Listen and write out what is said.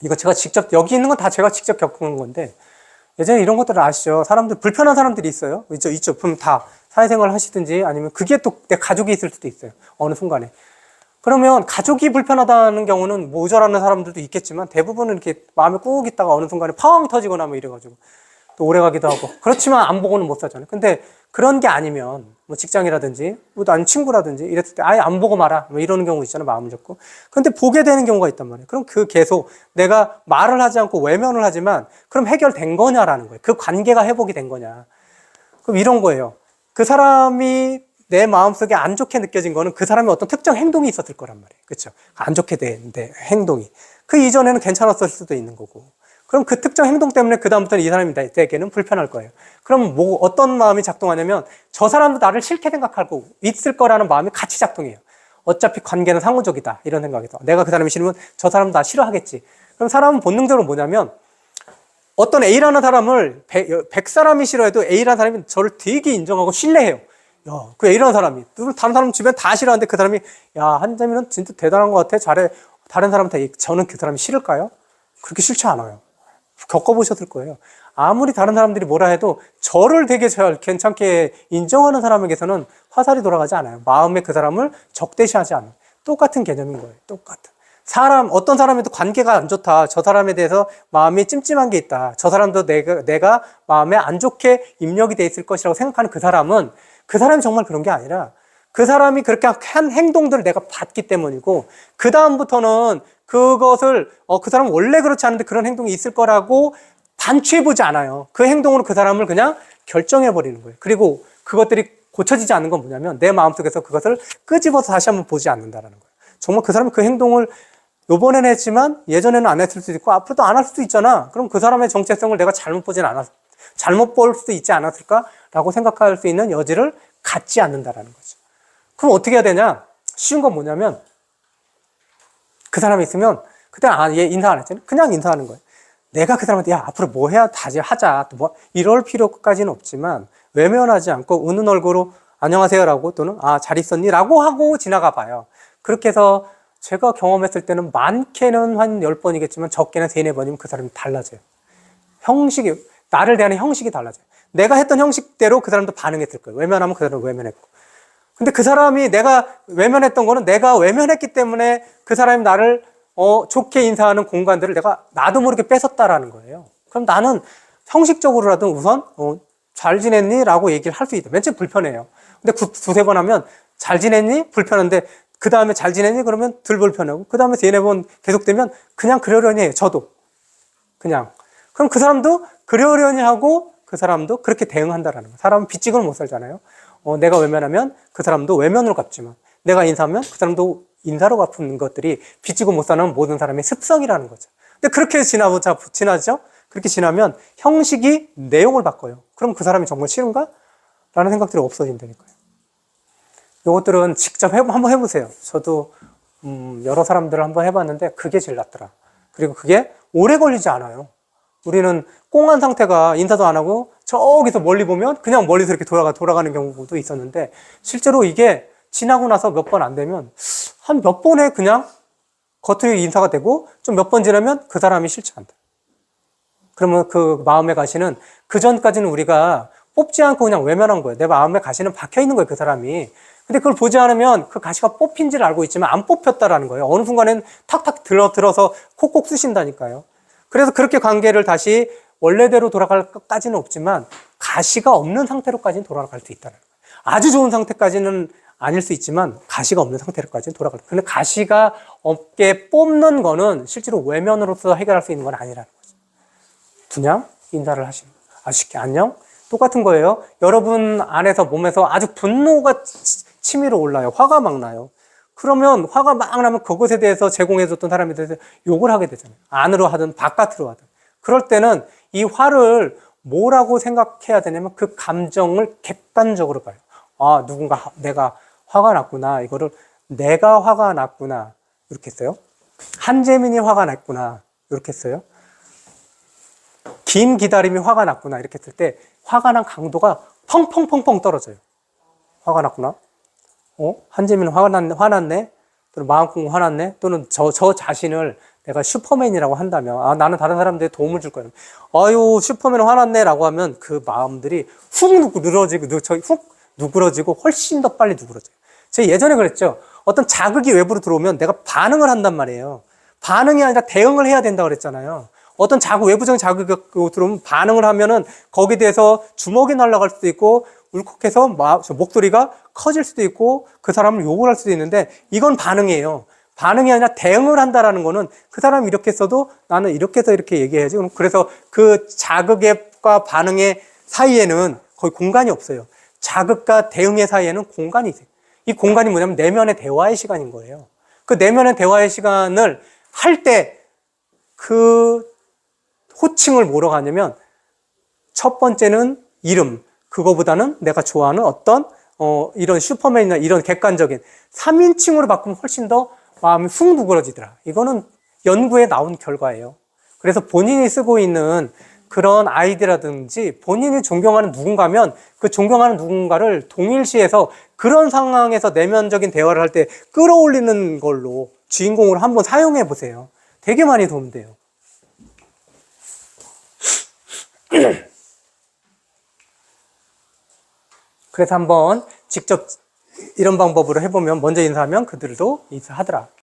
이거 제가 직접, 여기 있는 건 다 제가 직접 겪은 건데, 예전에 이런 것들을 아시죠? 사람들, 불편한 사람들이 있어요. 있죠. 그럼 다 사회생활 하시든지 아니면 그게 또 내 가족이 있을 수도 있어요. 어느 순간에. 그러면 가족이 불편하다는 경우는 모자라는 사람들도 있겠지만 대부분은 이렇게 마음에 꾹 있다가 어느 순간에 펑 터지거나 뭐 이래가지고 또 오래 가기도 하고. 그렇지만 안 보고는 못 살잖아요. 근데 그런 게 아니면 뭐 직장이라든지 뭐 아니면 친구라든지 이랬을 때 아예 안 보고 말아. 뭐 이러는 경우 있잖아요. 마음을 잡고. 근데 보게 되는 경우가 있단 말이에요. 그럼 그 계속 내가 말을 하지 않고 외면을 하지만 그럼 해결된 거냐라는 거예요. 그 관계가 회복이 된 거냐. 그럼 이런 거예요. 그 사람이 내 마음속에 안 좋게 느껴진 거는 그 사람의 어떤 특정 행동이 있었을 거란 말이에요. 그렇죠? 안 좋게 된 행동이. 그 이전에는 괜찮았을 수도 있는 거고. 그럼 그 특정 행동 때문에 그다음부터는 이 사람에게는 불편할 거예요. 그럼 뭐 어떤 마음이 작동하냐면 저 사람도 나를 싫게 생각하고 있을 거라는 마음이 같이 작동해요. 어차피 관계는 상호적이다. 이런 생각에서. 내가 그 사람이 싫으면 저 사람도 나 싫어하겠지. 그럼 사람은 본능적으로 뭐냐면 어떤 A라는 사람을 100사람이 싫어해도 A라는 사람이 저를 되게 인정하고 신뢰해요. 야, 그 A라는 사람이. 다른 사람 주변 다 싫어하는데 그 사람이, 야, 한재민은 진짜 대단한 것 같아. 잘해. 다른 사람한테 저는 그 사람이 싫을까요? 그렇게 싫지 않아요. 겪어보셨을 거예요. 아무리 다른 사람들이 뭐라 해도 저를 되게 잘 괜찮게 인정하는 사람에게서는 화살이 돌아가지 않아요. 마음에 그 사람을 적대시하지 않아요. 똑같은 개념인 거예요. 똑같은. 어떤 사람에도 관계가 안 좋다. 저 사람에 대해서 마음이 찜찜한 게 있다. 저 사람도 내가 마음에 안 좋게 입력이 돼 있을 것이라고 생각하는 그 사람은 그 사람이 정말 그런 게 아니라 그 사람이 그렇게 한 행동들을 내가 봤기 때문이고 그다음부터는 그것을 그 사람은 원래 그렇지 않은데 그런 행동이 있을 거라고 반추해보지 않아요. 그 행동으로 그 사람을 그냥 결정해버리는 거예요. 그리고 그것들이 고쳐지지 않는 건 뭐냐면 내 마음속에서 그것을 끄집어서 다시 한번 보지 않는다는 거예요. 정말 그 사람이 그 행동을 요번에는 했지만 예전에는 안 했을 수도 있고 앞으로도 안 할 수도 있잖아. 그럼 그 사람의 정체성을 내가 잘못 볼 수도 있지 않았을까라고 생각할 수 있는 여지를 갖지 않는다라는 거죠. 그럼 어떻게 해야 되냐? 쉬운 건 뭐냐면 그 사람이 있으면 그때는 얘 인사 안 했잖아요. 그냥 인사하는 거예요. 내가 그 사람한테 야 앞으로 뭐 해야 다시 하자 또 뭐 이럴 필요까지는 없지만 외면하지 않고 웃는 얼굴로 안녕하세요라고 또는 잘 있었니? 라고 하고 지나가 봐요. 그렇게 해서 제가 경험했을 때는 많게는 한 10번이겠지만 적게는 3, 4번이면 그 사람이 달라져요. 나를 대하는 형식이 달라져요. 내가 했던 형식대로 그 사람도 반응했을 거예요. 외면하면 그 사람은 외면했고. 근데 그 사람이 내가 외면했던 거는 내가 외면했기 때문에 그 사람이 나를 좋게 인사하는 공간들을 나도 모르게 뺏었다라는 거예요. 그럼 나는 형식적으로라도 우선 잘 지냈니? 라고 얘기를 할 수 있다. 맨 처음 불편해요. 근데 두세 번 하면 잘 지냈니? 불편한데 그 다음에 잘 지냈니? 그러면 덜 불편하고 그 다음에 3, 4번 계속되면 그냥 그러려니 해요. 저도. 그냥. 그럼 그 사람도 그러려니 하고 그 사람도 그렇게 대응한다라는 거예요. 사람은 빚지고는 못 살잖아요. 내가 외면하면 그 사람도 외면으로 갚지만 내가 인사하면 그 사람도 인사로 갚는 것들이 빚지고 못 사는 모든 사람의 습성이라는 거죠. 근데 그렇게 지나죠? 그렇게 지나면 형식이 내용을 바꿔요. 그럼 그 사람이 정말 싫은가? 라는 생각들이 없어진다니까요. 이것들은 직접 한번 해보세요. 저도 여러 사람들을 한번 해봤는데 그게 제일 낫더라. 그리고 그게 오래 걸리지 않아요. 우리는 꽁한 상태가 인사도 안 하고 저기서 멀리 보면 그냥 멀리서 이렇게 돌아가는 경우도 있었는데 실제로 이게 지나고 나서 몇 번 안 되면 한 몇 번에 그냥 겉으로 인사가 되고 좀 몇 번 지나면 그 사람이 싫지 않다. 그러면 그 마음의 가시는 그 전까지는 우리가 뽑지 않고 그냥 외면한 거예요. 내 마음의 가시는 박혀 있는 거예요, 그 사람이. 근데 그걸 보지 않으면 그 가시가 뽑힌지를 알고 있지만 안 뽑혔다라는 거예요. 어느 순간엔 탁탁 들어서 콕콕 쑤신다니까요. 그래서 그렇게 관계를 다시 원래대로 돌아갈 것까지는 없지만 가시가 없는 상태로까지는 돌아갈 수 있다는 거예요. 아주 좋은 상태까지는 아닐 수 있지만 가시가 없는 상태로까지는 돌아갈 수 있어요. 근데 가시가 없게 뽑는 거는 실제로 외면으로서 해결할 수 있는 건 아니라는 거죠. 그냥 인사를 하시는 거예요. 아주 쉽게 안녕? 똑같은 거예요. 여러분 안에서 몸에서 아주 분노가 치밀어 올라요. 화가 막 나요. 그러면 화가 막 나면 그것에 대해서 제공해줬던 사람에 대해서 욕을 하게 되잖아요. 안으로 하든 바깥으로 하든. 그럴 때는 이 화를 뭐라고 생각해야 되냐면 그 감정을 객관적으로 봐요. 내가 화가 났구나. 이거를 내가 화가 났구나. 이렇게 했어요. 한재민이 화가 났구나. 이렇게 했어요. 긴 기다림이 화가 났구나. 이렇게 했을 때 화가 난 강도가 펑펑펑펑 떨어져요. 화가 났구나. 한재민은 화났네? 또는 마음콩 화났네? 또는 저 자신을 내가 슈퍼맨이라고 한다면, 아, 나는 다른 사람들에 도움을 줄 거야. 아유, 슈퍼맨 화났네. 라고 하면 그 마음들이 훅 누그러지고 훨씬 더 빨리 누그러져요. 제가 예전에 그랬죠. 어떤 자극이 외부로 들어오면 내가 반응을 한단 말이에요. 반응이 아니라 대응을 해야 된다고 그랬잖아요. 어떤 외부적인 자극이 들어오면 반응을 하면은 거기에 대해서 주먹이 날아갈 수도 있고 울컥해서 목소리가 커질 수도 있고 그 사람을 욕을 할 수도 있는데 이건 반응이에요. 반응이 아니라 대응을 한다라는 거는 그 사람이 이렇게 써도 나는 이렇게 해서 이렇게 얘기해야지. 그래서 그 자극과 반응의 사이에는 거의 공간이 없어요. 자극과 대응의 사이에는 공간이 있어요. 이 공간이 뭐냐면 내면의 대화의 시간인 거예요. 그 내면의 대화의 시간을 할 때 그 호칭을 뭐로 가냐면 첫 번째는 이름, 그거보다는 내가 좋아하는 어떤 이런 슈퍼맨이나 이런 객관적인 3인칭으로 바꾸면 훨씬 더 마음이 훅 누그러지더라. 이거는 연구에 나온 결과예요. 그래서 본인이 쓰고 있는 그런 아이디라든지 본인이 존경하는 누군가면 그 존경하는 누군가를 동일시해서 그런 상황에서 내면적인 대화를 할 때 끌어올리는 걸로 주인공으로 한번 사용해 보세요. 되게 많이 도움돼요. 그래서 한번 직접 이런 방법으로 해보면 먼저 인사하면 그들도 인사하더라.